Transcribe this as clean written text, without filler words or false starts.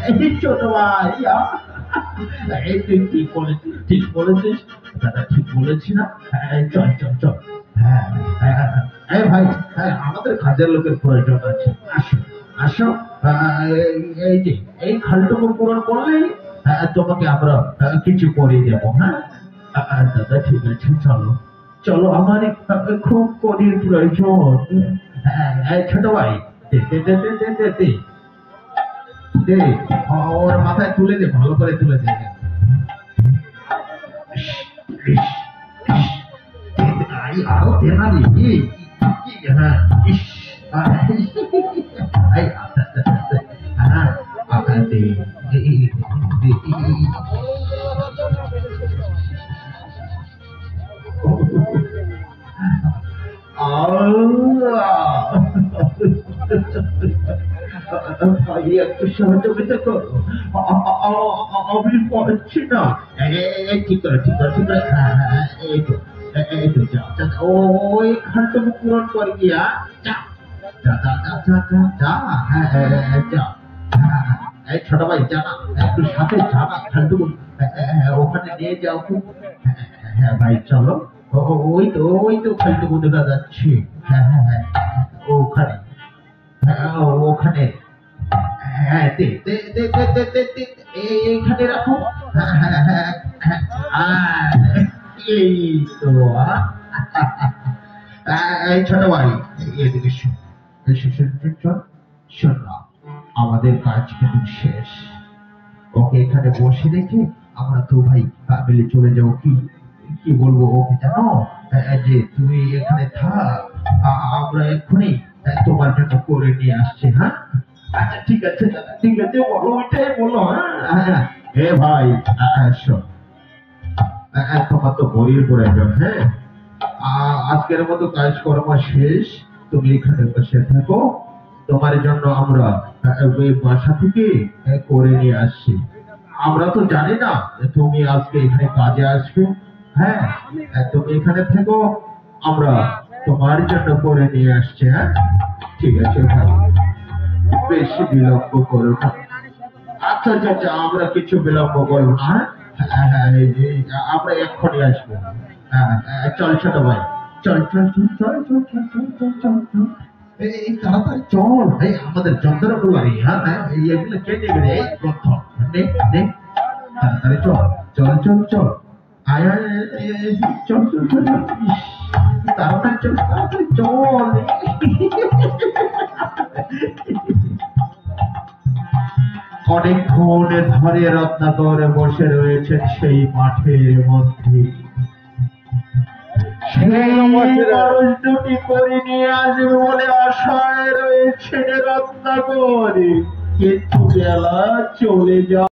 এই ছোট ভাই এই তুই ঠিক বলেছিস দাদা, ঠিক বলেছি না? চল চল চল। হ্যাঁ ভাই, আমাদের কাজের লোকের প্রয়োজন আছে, আসো আসো। এই যে এই খালটুকু পূরণ করলেই তোমাকে আমরা কিছু করে দেবো। হ্যাঁ দাদা ঠিক আছে, চলো চলো, আমার খুব কড়ির প্রয়োজন। ছোট ভাই, দে দে দে দে দে দে দে দে, ওর মাথায় তুলে দে, ভালো করে তুলে দে। আরো দে না রে, হ্যাঁ ইস, আস্তে আস্তে আস্তে, হ্যাঁ দে দে। ভাই একটু সহযোগিতা করো, আমি পারছি না। ঠিক করে ঠিক করে ঠিক করে, এই তো এই তো, যা যা, ওই খানটুকু পূরণ করে গিয়া যা যা যা যা যা যা যা, যা। এই ছোট ভাই যা না, একটু সাথে যা না, খানটুকু ওখানে নিয়ে যাও তো। হ্যাঁ ভাই চলো, ওই তো খানটুকু দেখা যাচ্ছে। হ্যাঁ ওখানে, ওখানে, হ্যাঁ দে দে দে দে দে দে দে, এইখানে রাখো। এই তো, এই ছোট ভাই এদিকে শোন, শোন না, আমাদের কাজ কিন্তু শেষ। ওকে এখানে বসে রেখে আমরা তো ভাই মিলে চলে যাবো। কি কি বলবো ওকে জানো, যে তুমি এখানে থাক, আমরা এক্ষুনি তোমার জন্য করে নিয়ে আসছি। হ্যাঁ আচ্ছা ঠিক আছে দাদা, ঠিক আছে, বলো ওইটাই বলো। হ্যাঁ এ ভাই শোন, তোমার তো বড়ির প্রয়োজন। হ্যাঁ আজকের মতো কাজকর্ম শেষ, তুমি এখানে বসে থাকো, তোমার জন্য আমরা ওই বাসা থেকে করে নিয়ে আসছি। আমরা তো জানি না তুমি আজকে এখানে কাজে আসবে। হ্যাঁ তুমি এখানে থেকো, আমরা তোমার জন্য করে নিয়ে আসছি। হ্যাঁ ঠিক আছে ভাই, বেশি বিলম্ব করো না। আচ্ছা আচ্ছা আচ্ছা, আমরা কিছু বিলম্ব করবো না। আমরা এক্ষুনি আসবো। চল ছোট ভাই, চল চল চল চল চল চল চল চল চল চল, এই তাড়াতাড়ি চল। আমাদের যন্ত্রগুলো, হ্যাঁ এগুলো কে নেবে রে? এই গ্রন্থ নে নে, তাড়াতাড়ি চল চল চল চল, আয় আয় চল চল চল, তাড়াতাড়ি চল তাড়াতাড়ি চল। অনেকক্ষণ ধরে রত্নাকর বসে রয়েছেন সেই মাঠের মধ্যে। সেই মানুষ দুটি করে নিয়ে আসবে বলে আশায় রয়েছেন রত্নাকর, কিন্তু বেলা চলে যায়।